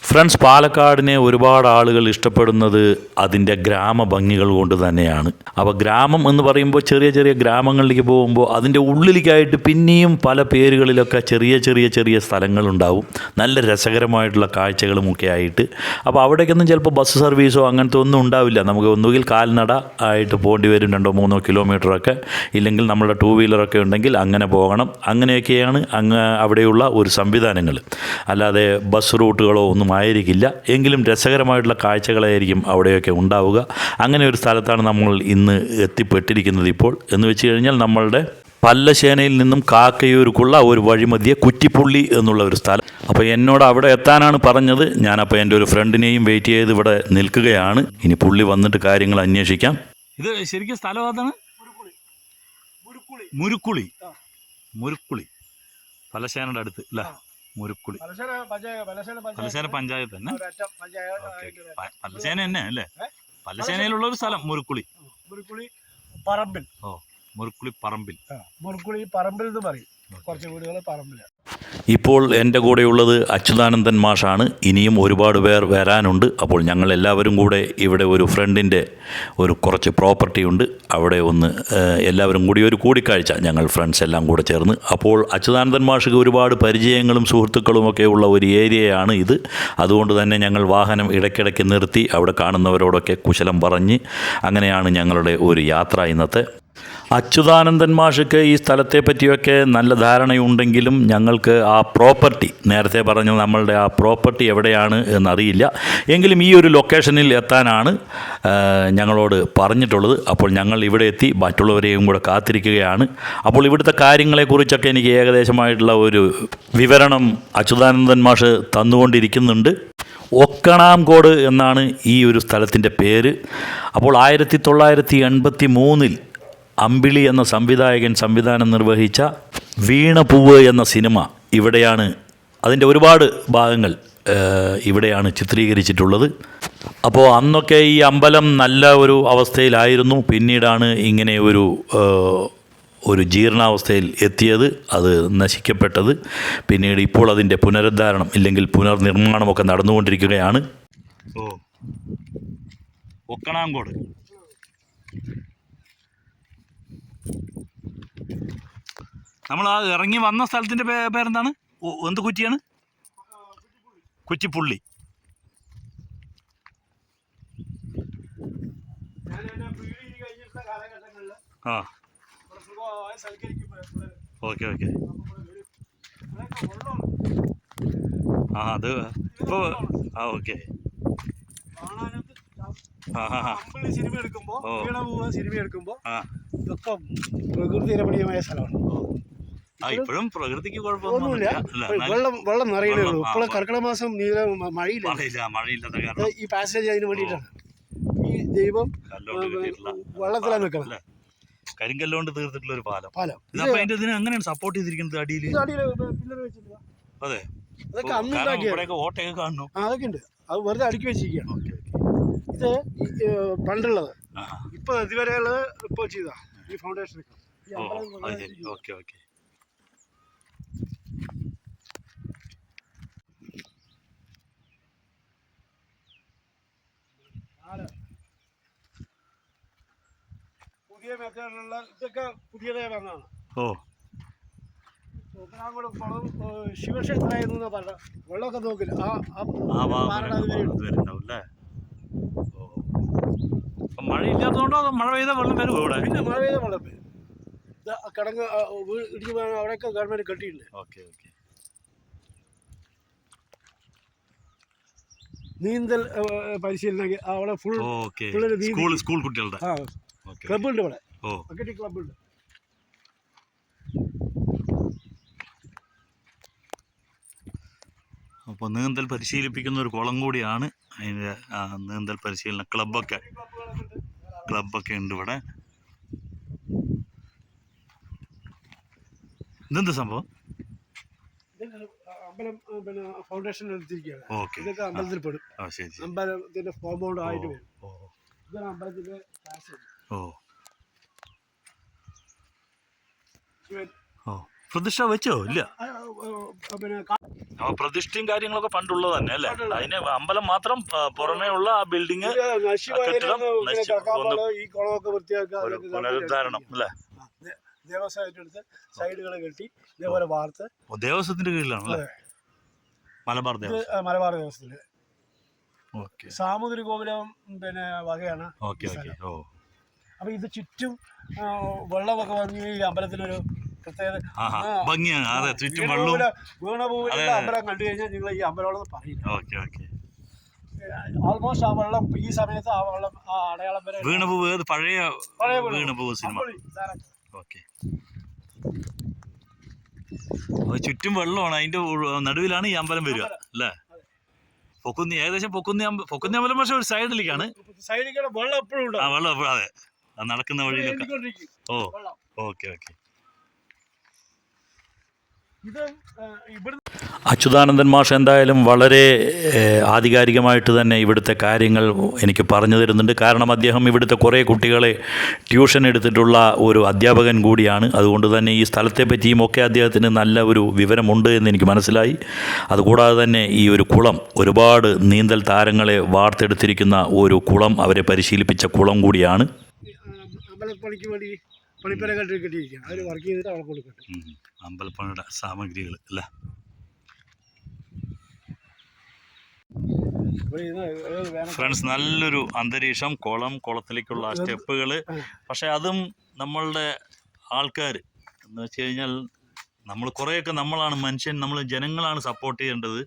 Friends, പാലക്കാടിനെ ഒരുപാട് ആളുകൾ ഇഷ്ടപ്പെടുന്നത് അതിൻ്റെ ഗ്രാമഭംഗികൾ കൊണ്ട് തന്നെയാണ്. അപ്പോൾ ഗ്രാമം എന്ന് പറയുമ്പോൾ ചെറിയ ചെറിയ ഗ്രാമങ്ങളിലേക്ക് പോകുമ്പോൾ അതിൻ്റെ ഉള്ളിലേക്കായിട്ട് പിന്നെയും പല പേരുകളിലൊക്കെ ചെറിയ സ്ഥലങ്ങളുണ്ടാവും, നല്ല രസകരമായിട്ടുള്ള കാഴ്ചകളുമൊക്കെ ആയിട്ട്. അപ്പോൾ അവിടേക്കൊന്നും ചിലപ്പോൾ ബസ് സർവീസോ അങ്ങനത്തെ ഒന്നും ഉണ്ടാവില്ല. നമുക്ക് ഒന്നുകിൽ കാൽനട ആയിട്ട് പോകേണ്ടി വരും, 2-3 കിലോമീറ്ററൊക്കെ. ഇല്ലെങ്കിൽ നമ്മുടെ 2 വീലറൊക്കെ ഉണ്ടെങ്കിൽ അങ്ങനെ പോകണം. അങ്ങനെയൊക്കെയാണ് അവിടെയുള്ള ഒരു സംവിധാനങ്ങൾ. അല്ലാതെ ബസ് റൂട്ടുകളോ ഒന്നും ആയിരിക്കില്ല. എങ്കിലും രസകരമായിട്ടുള്ള കാഴ്ചകളായിരിക്കും അവിടെയൊക്കെ ഉണ്ടാവുക. അങ്ങനെ ഒരു സ്ഥലത്താണ് നമ്മൾ ഇന്ന് എത്തിപ്പെട്ടിരിക്കുന്നത് ഇപ്പോൾ. എന്ന് വെച്ച് കഴിഞ്ഞാൽ നമ്മളുടെ പല്ലശ്ശേനയിൽ നിന്നും കാക്കയൂർക്കുള്ള ഒരു വഴിമധ്യേ കുറ്റിപ്പുള്ളി എന്നുള്ള ഒരു സ്ഥലം. അപ്പോൾ എന്നോട് അവിടെ എത്താനാണ് പറഞ്ഞത്. ഞാനപ്പോൾ എൻ്റെ ഒരു ഫ്രണ്ടിനെയും വെയിറ്റ് ചെയ്ത് ഇവിടെ നിൽക്കുകയാണ്. ഇനി പുള്ളി വന്നിട്ട് കാര്യങ്ങൾ അന്വേഷിക്കാം. ഇത് ശരിക്കും സ്ഥലം ഏതാണ്? മുരുക്കുളി പല്ലശ്ശേനയുടെ അടുത്ത് അല്ല? മുരുക്കുളി പല്ലശ്ശേന പഞ്ചായത്ത് തന്നെ. പല്ലശ്ശേന തന്നെ അല്ലേ? പല്ലശ്ശേനയിലുള്ള ഒരു സ്ഥലം മുരുക്കുളി പറമ്പിൽ. മുരുക്കുളി പറമ്പിൽ എന്ന് പറയും. കുറച്ച് വീടുകൾ പറമ്പിലാണ്. ഇപ്പോൾ എൻ്റെ കൂടെയുള്ളത് അച്യുതാനന്ദൻ മാഷാണ്. ഇനിയും ഒരുപാട് പേർ വരാനുണ്ട്. അപ്പോൾ ഞങ്ങൾ എല്ലാവരും കൂടെ ഇവിടെ ഒരു ഫ്രണ്ടിൻ്റെ കുറച്ച് പ്രോപ്പർട്ടി ഉണ്ട്, അവിടെ ഒന്ന് എല്ലാവരും കൂടി ഒരു കൂടിക്കാഴ്ച, ഞങ്ങൾ ഫ്രണ്ട്സ് എല്ലാം കൂടെ ചേർന്ന്. അപ്പോൾ അച്യുതാനന്ദൻ മാഷക്ക് ഒരുപാട് പരിചയങ്ങളും സുഹൃത്തുക്കളുമൊക്കെ ഉള്ള ഒരു ഏരിയയാണ് ഇത്. അതുകൊണ്ട് തന്നെ ഞങ്ങൾ വാഹനം ഇടയ്ക്കിടയ്ക്ക് നിർത്തി അവിടെ കാണുന്നവരോടൊക്കെ കുശലം പറഞ്ഞ് അങ്ങനെയാണ് ഞങ്ങളുടെ ഒരു യാത്ര ഇന്നത്തെ. അച്യുതാനന്ദൻ മാഷക്ക് ഈ സ്ഥലത്തെ പറ്റിയൊക്കെ നല്ല ധാരണയുണ്ടെങ്കിലും ഞങ്ങൾക്ക് ആ പ്രോപ്പർട്ടി, നേരത്തെ പറഞ്ഞു നമ്മളുടെ ആ പ്രോപ്പർട്ടി എവിടെയാണ് എന്നറിയില്ല. എങ്കിലും ഈ ഒരു ലൊക്കേഷനിൽ എത്താനാണ് ഞങ്ങളോട് പറഞ്ഞിട്ടുള്ളത്. അപ്പോൾ ഞങ്ങൾ ഇവിടെ എത്തി മറ്റുള്ളവരെയും കൂടെ കാത്തിരിക്കുകയാണ്. അപ്പോൾ ഇവിടുത്തെ കാര്യങ്ങളെക്കുറിച്ചൊക്കെ എനിക്ക് ഏകദേശമായിട്ടുള്ള ഒരു വിവരണം അച്യുതാനന്ദൻ മാഷ് തന്നുകൊണ്ടിരിക്കുന്നുണ്ട്. ഒക്കണാംകോട് എന്നാണ് ഈ ഒരു സ്ഥലത്തിൻ്റെ പേര്. അപ്പോൾ 1983 അമ്പിളി എന്ന സംവിധായകൻ സംവിധാനം നിർവഹിച്ച വീണപൂവ് എന്ന സിനിമ ഇവിടെയാണ്, അതിൻ്റെ ഒരുപാട് ഭാഗങ്ങൾ ഇവിടെയാണ് ചിത്രീകരിച്ചിട്ടുള്ളത്. അപ്പോൾ അന്നൊക്കെ ഈ അമ്പലം നല്ല ഒരു അവസ്ഥയിലായിരുന്നു. പിന്നീടാണ് ഇങ്ങനെ ഒരു ജീർണാവസ്ഥയിൽ എത്തിയത്, അത് നശിക്കപ്പെട്ടത്. പിന്നീട് ഇപ്പോൾ അതിൻ്റെ പുനരുദ്ധാരണം ഇല്ലെങ്കിൽ പുനർനിർമ്മാണമൊക്കെ നടന്നുകൊണ്ടിരിക്കുകയാണ്. ഒക്കണാംകോട് നമ്മൾ ആ ഇറങ്ങി വന്ന സ്ഥലത്തിൻ്റെ പേരെന്താണ്? എന്ത് കുറ്റിയാണ്? കുറ്റിപ്പുള്ളി. ആ, ഓക്കെ. ആ, അത് ഇപ്പോൾ ഓക്കെ. സിനിമ എടുക്കുമ്പോൾ ഇതൊക്കെ പ്രകൃതി രമണീയമായ സ്ഥലമാണ്. ഇപ്പോഴും പ്രകൃതിക്ക് കുഴപ്പമൊന്നുമില്ല. വെള്ളം നിറയുന്നേ ഉള്ളൂ. ഇപ്പോൾ കർക്കിടക മാസം മഴയില്ല. ഈ പാസേജ് അതിന് വേണ്ടിയിട്ടാണ്. ഈ ദൈവം വെള്ളത്തിലാണ് നിൽക്കുന്നത്. കരിങ്കല്ലുകൊണ്ട് തീർത്തിട്ടുള്ള ഒരു പാലം. അങ്ങനെയാണ് സപ്പോർട്ട് ചെയ്തിരിക്കുന്നത്. അടിയിൽ അതെ, ഓട്ടയൊക്കെ കാണുന്നു. അതൊക്കെ ഉണ്ട്. അത് വെറുതെ അടുക്കി വെച്ചിരിക്കുകയാണ്. ഇത് പണ്ടുള്ളത്. ഇപ്പൊ ഇതുവരെയുള്ളത് ഇപ്പോൾ ചെയ്താ ഈ ഫൗണ്ടേഷൻ. പുതിയ മെത്തേഡിലുള്ള ഇതൊക്കെ പുതിയതായി വന്നതാണ്. ശിവക്ഷേത്രമായിരുന്നു പറഞ്ഞ വെള്ളമൊക്കെ നോക്കില്ല. മഴ ഇല്ലാത്തതുകൊണ്ടോ മഴ പെയ്ത വെള്ളം വരും ഇവിടെ? പിന്നെ മഴ പെയ്ത വെള്ളം വരും. കിടങ്ങ് ഇടിഞ്ഞു പോയാൽ അവിടെയൊക്കെ ഗവൺമെന്റ് കെട്ടിയിട്ടുണ്ട്. നീന്തൽ പരിശീലനം അവിടെ ഫുൾ സ്കൂൾ കുട്ടികളുടെ ക്ലബുണ്ട്. ഇവിടെ ക്ലബുണ്ട്. അപ്പോൾ നീന്തൽ പരിശീലിപ്പിക്കുന്ന ഒരു കുളം കൂടിയാണ്. അതിൻ്റെ നീന്തൽ പരിശീലന ക്ലബ്ബൊക്കെ ഉണ്ട് ഇവിടെ. ഇതെന്ത് സംഭവം? അമ്പലം ഫൗണ്ടേഷൻ എടുത്തിരിക്കുകയാണ്. ഇതൊക്കെ അമ്പലത്തിൽ പെടും. അമ്പലത്തിന്റെ കോമ്പൗണ്ട് ആയിട്ട് വരും. ഇതാണ് അമ്പലത്തിന്റെ പ്രതിഷ്ഠ വെച്ചോ? ഇല്ല. പിന്നെ പ്രതിഷ്ഠയും കാര്യങ്ങളൊക്കെ പണ്ടുള്ളത് തന്നെ അല്ലേ? അതിന് അമ്പലം മാത്രം പുറമേ ഉള്ള ആ ബിൽഡിങ് ഈ കുളമൊക്കെ വൃത്തിയാക്കുക, പുനരുദ്ധാരണം അല്ലേ? ദേവസ്വമായിട്ട് സൈഡുകൾ കെട്ടി ഇതേപോലെ വാർത്ത്. ദേവസ്വത്തിന്റെ കീഴിലാണല്ലേ? മലബാർ ദേവസ്വത്തില് സാമൂതിരി കോവിലം പിന്നെ വകയാണ്. അപ്പൊ ഇത് ചുറ്റും വെള്ളമൊക്കെ വന്ന് ഈ അമ്പലത്തിനൊരു പ്രത്യേകത ഭംഗിയാണ്. അതെ, ചുറ്റും വീണഭൂമിയിലുള്ള അമ്പലം കണ്ടു കഴിഞ്ഞാൽ നിങ്ങൾ ഈ അമ്പലം പറയില്ല. ഓൾമോസ്റ്റ് ആ വെള്ളം ഈ സമയത്ത് ആ വെള്ളം ആ അടയാളം വരെ വീണഭൂവ്, പഴയ വീണഭൂവ് സിനിമ. ചുറ്റും വെള്ളമാണ്, അതിന്റെ നടുവിലാണ് ഈ അമ്പലം വരിക അല്ലേ? ഏകദേശം പൊക്കുന്നി അമ്പലം പക്ഷെ ഒരു സൈഡിലേക്കാണ്. വെള്ളം എപ്പോഴും വെള്ളം എപ്പോഴും, അതെ, നടക്കുന്ന വഴിയിലൊക്കെ. ഓക്കെ. അച്യുതാനന്ദൻ മാഷ് എന്തായാലും വളരെ ആധികാരികമായിട്ട് തന്നെ ഇവിടുത്തെ കാര്യങ്ങൾ എനിക്ക് പറഞ്ഞു തരുന്നുണ്ട്. കാരണം അദ്ദേഹം ഇവിടുത്തെ കുറേ കുട്ടികളെ ട്യൂഷൻ എടുത്തിട്ടുള്ള ഒരു അധ്യാപകൻ കൂടിയാണ്. അതുകൊണ്ട് തന്നെ ഈ സ്ഥലത്തെ പറ്റിയും ഒക്കെ അദ്ദേഹത്തിന് നല്ല ഒരു വിവരമുണ്ട് എന്ന് എനിക്ക് മനസ്സിലായി. അതുകൂടാതെ തന്നെ ഈ ഒരു കുളം, ഒരുപാട് നീന്തൽ താരങ്ങളെ വാർത്തെടുത്തിരിക്കുന്ന ഒരു കുളം, അവരെ പരിശീലിപ്പിച്ച കുളം കൂടിയാണ്. അമ്പലപ്പണിയുടെ സാമഗ്രികൾ അല്ലേ? ഫ്രണ്ട്സ്, നല്ലൊരു അന്തരീക്ഷം, കുളത്തിലേക്കുള്ള സ്റ്റെപ്പുകൾ. പക്ഷെ അതും നമ്മളുടെ ആൾക്കാർ എന്ന് വെച്ച് കഴിഞ്ഞാൽ നമ്മൾ കുറേയൊക്കെ നമ്മളാണ് നമ്മൾ ജനങ്ങളാണ് സപ്പോർട്ട് ചെയ്യേണ്ടത്.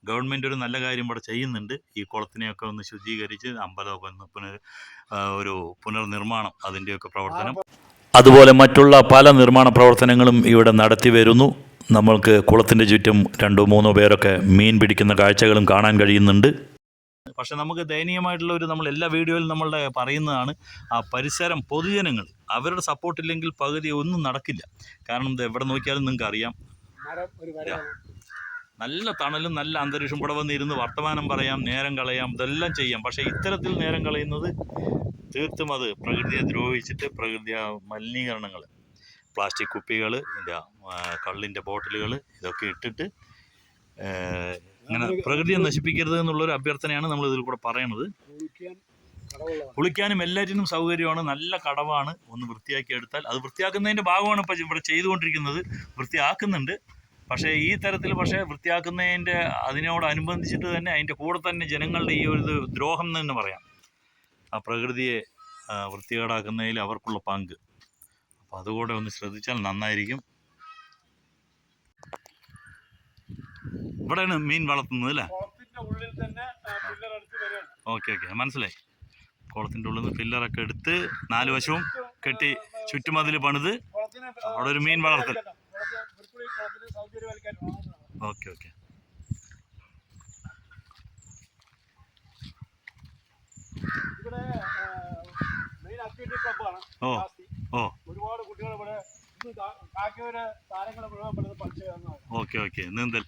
ഗവൺമെൻറ് ഒരു നല്ല കാര്യം ഇവിടെ ചെയ്യുന്നുണ്ട്. ഈ കുളത്തിനെയൊക്കെ ഒന്ന് ശുചീകരിച്ച് അമ്പലമൊക്കെ ഒരു പുനർനിർമ്മാണം, അതിൻ്റെയൊക്കെ പ്രവർത്തനം, അതുപോലെ മറ്റുള്ള പല നിർമ്മാണ പ്രവർത്തനങ്ങളും ഇവിടെ നടത്തി വരുന്നു. നമ്മൾക്ക് കുളത്തിൻ്റെ ചുറ്റും 2-3 പേരൊക്കെ മീൻ പിടിക്കുന്ന കാഴ്ചകളും കാണാൻ കഴിയുന്നുണ്ട്. പക്ഷെ നമുക്ക് ദയനീയമായിട്ടുള്ള നമ്മൾ എല്ലാ വീഡിയോയിലും നമ്മളുടെ പറയുന്നതാണ്, ആ പരിസരം, പൊതുജനങ്ങൾ അവരുടെ സപ്പോർട്ടില്ലെങ്കിൽ പകുതി ഒന്നും നടക്കില്ല. കാരണം എവിടെ നോക്കിയാലും നിങ്ങൾക്ക് അറിയാം, നല്ല തണലും നല്ല അന്തരീക്ഷം, ഇവിടെ വന്നിരുന്ന് വർത്തമാനം പറയാം, നേരം കളയാം, ഇതെല്ലാം ചെയ്യാം. പക്ഷേ ഇത്തരത്തിൽ നേരം കളയുന്നത് തീർത്തും അത് പ്രകൃതിയെ ദ്രോഹിച്ചിട്ട്, പ്രകൃതി മലിനീകരണങ്ങൾ, പ്ലാസ്റ്റിക് കുപ്പികൾ, കള്ളിൻ്റെ ബോട്ടിലുകൾ, ഇതൊക്കെ ഇട്ടിട്ട് ഇങ്ങനെ പ്രകൃതിയെ നശിപ്പിക്കരുത് എന്നുള്ളൊരു അഭ്യർത്ഥനയാണ് നമ്മൾ ഇതിൽ കൂടെ പറയണത്. കുളിക്കാനും എല്ലാറ്റിനും സൗകര്യമാണ്, നല്ല കടവാണ്. ഒന്ന് വൃത്തിയാക്കി എടുത്താൽ, അത് വൃത്തിയാക്കുന്നതിൻ്റെ ഭാഗമാണ് ഇപ്പോൾ ഇവിടെ ചെയ്തുകൊണ്ടിരിക്കുന്നത്, വൃത്തിയാക്കുന്നുണ്ട്. പക്ഷേ ഈ തരത്തിൽ വൃത്തിയാക്കുന്നതിൻ്റെ അതിനോടനുബന്ധിച്ചിട്ട് തന്നെ അതിൻ്റെ കൂടെ തന്നെ ജനങ്ങളുടെ ഈ ഒരു ദ്രോഹം എന്ന് തന്നെ പറയാം. ആ പ്രകൃതിയെ വൃത്തികേടാക്കുന്നതിൽ അവർക്കുള്ള പങ്ക്. അപ്പോൾ അതുകൂടെ ഒന്ന് ശ്രദ്ധിച്ചാൽ നന്നായിരിക്കും. ഇവിടെയാണ് മീൻ വളർത്തുന്നത് അല്ലേ? ഓക്കെ, മനസ്സിലായി. കുളത്തിൻ്റെ ഉള്ളിൽ നിന്ന് പില്ലറൊക്കെ എടുത്ത് 4 വശവും കെട്ടി ചുറ്റുമതിൽ പണിത് അവിടെ ഒരു മീൻ വളർത്തൽ. ഓക്കെ. ഒരുപാട് കുട്ടികൾ ഇവിടെ ഓക്കെ നീന്തൽ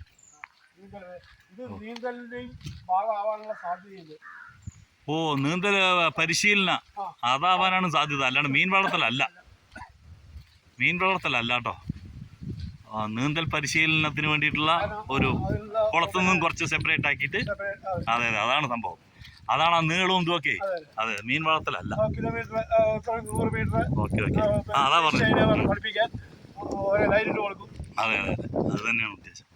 നീന്തലിന്റെയും ഭാഗമാവാനുള്ള സാധ്യതയുണ്ട്. നീന്തൽ പരിശീലന അതാവാനാണ് സാധ്യത, അല്ലാണ്ട് മീൻ വളർത്തലല്ല കേട്ടോ. നീന്തൽ പരിശീലനത്തിന് വേണ്ടിയിട്ടുള്ള ഒരു കുളത്തു നിന്നും കുറച്ച് സെപ്പറേറ്റ് ആക്കിയിട്ട്, അതെ, അതാണ് സംഭവം. അതാണ് ആ നീളവും ഇതുമൊക്കെ. അതെ, മീൻ വളർത്തലല്ല. ഓക്കെ, അതാ പറഞ്ഞു. അതെ, അത് തന്നെയാണ് ഉദ്ദേശം.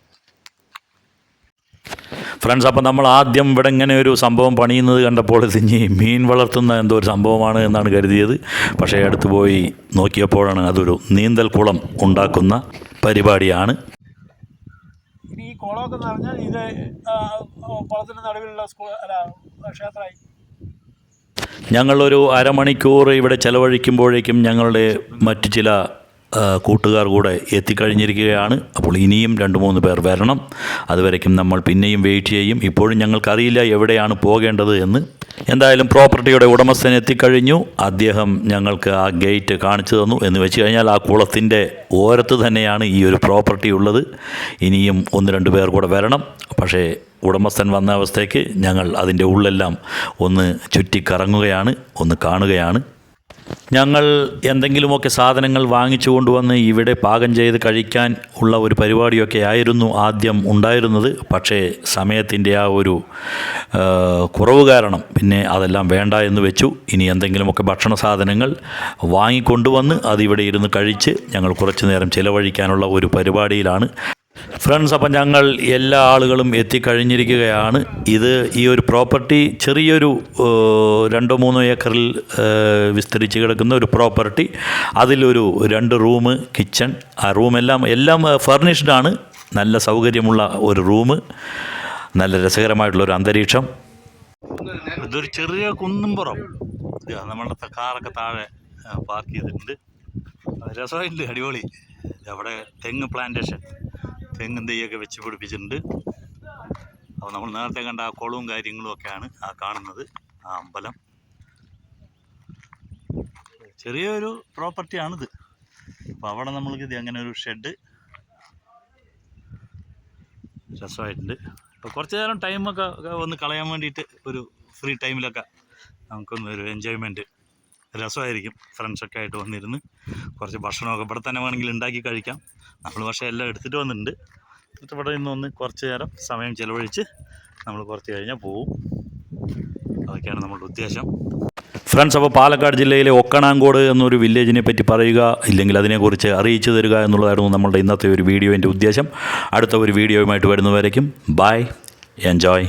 ഫ്രണ്ട്സ്, അപ്പോൾ നമ്മൾ ആദ്യം ഇവിടെ ഇങ്ങനെ ഒരു സംഭവം പണിയുന്നത് കണ്ടപ്പോൾ തിഞ്ഞി മീൻ വളർത്തുന്ന എന്തോ ഒരു സംഭവമാണ് എന്നാണ് കരുതിയത്. പക്ഷേ അടുത്ത് പോയി നോക്കിയപ്പോഴാണ് അതൊരു നീന്തൽ കുളം ഉണ്ടാക്കുന്ന പരിപാടിയാണ്. ഈ കുളമൊക്കെ എന്ന് പറഞ്ഞാൽ ഇത് കുളത്തിൻ്റെ നടുവിലുള്ള ക്ഷേത്രമായി. ഞങ്ങളൊരു അരമണിക്കൂർ ഇവിടെ ചെലവഴിക്കുമ്പോഴേക്കും ഞങ്ങളുടെ മറ്റു ചില കൂട്ടുകാർ കൂടെ എത്തിക്കഴിഞ്ഞിരിക്കുകയാണ്. അപ്പോൾ ഇനിയും 2-3 പേർ വരണം. അതുവരയ്ക്കും നമ്മൾ പിന്നെയും വെയിറ്റ് ചെയ്യും. ഇപ്പോഴും ഞങ്ങൾക്കറിയില്ല എവിടെയാണ് പോകേണ്ടത് എന്ന്. എന്തായാലും പ്രോപ്പർട്ടിയുടെ ഉടമസ്ഥൻ എത്തിക്കഴിഞ്ഞു. അദ്ദേഹം ഞങ്ങൾക്ക് ആ ഗേറ്റ് കാണിച്ചു തന്നു. എന്ന് വെച്ച് കഴിഞ്ഞാൽ ആ കുളത്തിൻ്റെ ഓരത്ത് തന്നെയാണ് ഈ ഒരു പ്രോപ്പർട്ടി ഉള്ളത്. ഇനിയും 1-2 പേർ കൂടെ വരണം. പക്ഷേ ഉടമസ്ഥൻ വന്ന അവസ്ഥയ്ക്ക് ഞങ്ങൾ അതിൻ്റെ ഉള്ളെല്ലാം ഒന്ന് ചുറ്റിക്കറങ്ങുകയാണ്, ഒന്ന് കാണുകയാണ്. ഞങ്ങൾ എന്തെങ്കിലുമൊക്കെ സാധനങ്ങൾ വാങ്ങിച്ചു കൊണ്ടുവന്ന് ഇവിടെ പാകം ചെയ്ത് കഴിക്കാൻ ഉള്ള ഒരു പരിപാടിയൊക്കെ ആയിരുന്നു ആദ്യം ഉണ്ടായിരുന്നത്. പക്ഷേ സമയത്തിൻ്റെ ആ ഒരു കുറവ് കാരണം പിന്നെ അതെല്ലാം വേണ്ട എന്ന് വെച്ചു. ഇനി എന്തെങ്കിലുമൊക്കെ ഭക്ഷണ സാധനങ്ങൾ വാങ്ങിക്കൊണ്ടുവന്ന് അതിവിടെ ഇരുന്ന് കഴിച്ച് ഞങ്ങൾ കുറച്ചു നേരം ചിലവഴിക്കാനുള്ള ഒരു പരിപാടിയിലാണ്. ഫ്രണ്ട്സ്, അപ്പം ഞങ്ങൾ എല്ലാ ആളുകളും എത്തിക്കഴിഞ്ഞിരിക്കുകയാണ്. ഈ ഒരു പ്രോപ്പർട്ടി ചെറിയൊരു 2-3 ഏക്കറിൽ വിസ്തരിച്ച് കിടക്കുന്ന ഒരു പ്രോപ്പർട്ടി. അതിലൊരു 2 റൂം, കിച്ചൺ. ആ എല്ലാം ഫർണിഷ്ഡാണ്. നല്ല സൗകര്യമുള്ള ഒരു റൂം, നല്ല രസകരമായിട്ടുള്ളൊരു അന്തരീക്ഷം. ഇതൊരു ചെറിയ കുന്നുംപുറം. നമ്മളുടെ കാറൊക്കെ താഴെ പാർക്ക് ചെയ്തിട്ടുണ്ട്. രസമായിട്ടുണ്ട്, അടിപൊളി. അവിടെ തെങ്ങ് പ്ലാന്റേഷൻ, തെങ്ങും തെയ്യൊക്കെ വെച്ച് പിടിപ്പിച്ചിട്ടുണ്ട്. അപ്പോൾ നമ്മൾ നേരത്തെ കണ്ട ആ കുളവും കാര്യങ്ങളും ഒക്കെയാണ് ആ കാണുന്നത്, ആ അമ്പലം. ചെറിയൊരു പ്രോപ്പർട്ടിയാണിത്. അപ്പോൾ അവിടെ നമ്മൾക്ക് അങ്ങനെ ഒരു ഷെഡ്, രസമായിട്ടുണ്ട്. അപ്പോൾ കുറച്ച് നേരം ടൈമൊക്കെ ഒന്ന് കളയാൻ വേണ്ടിയിട്ട് ഒരു ഫ്രീ ടൈമിലൊക്കെ നമുക്കൊന്ന് ഒരു എൻജോയ്മെൻറ്റ് രസമായിരിക്കും. ഫ്രണ്ട്സൊക്കെ ആയിട്ട് വന്നിരുന്ന് കുറച്ച് ഭക്ഷണമൊക്കെ ഇവിടെ തന്നെ വേണമെങ്കിൽ ഉണ്ടാക്കി കഴിക്കാം. നമ്മൾ പക്ഷേ എല്ലാം എടുത്തിട്ട് വന്നിട്ടുണ്ട്. എന്നിട്ട് ഇവിടെ നിന്ന് കുറച്ച് നേരം സമയം ചിലവഴിച്ച് നമ്മൾ കുറച്ച് കഴിഞ്ഞാൽ പോവും. അതൊക്കെയാണ് നമ്മളുടെ ഉദ്ദേശം. ഫ്രണ്ട്സ്, അപ്പോൾ പാലക്കാട് ജില്ലയിലെ ഒക്കണാങ്കോട് എന്നൊരു വില്ലേജിനെ പറ്റി പറയുക, ഇല്ലെങ്കിൽ അതിനെക്കുറിച്ച് അറിയിച്ചു തരിക എന്നുള്ളതായിരുന്നു നമ്മളുടെ ഇന്നത്തെ ഒരു വീഡിയോൻ്റെ ഉദ്ദേശം. അടുത്ത ഒരു വീഡിയോയുമായിട്ട് വരുന്നവരേക്കും ബൈ, എൻജോയ്.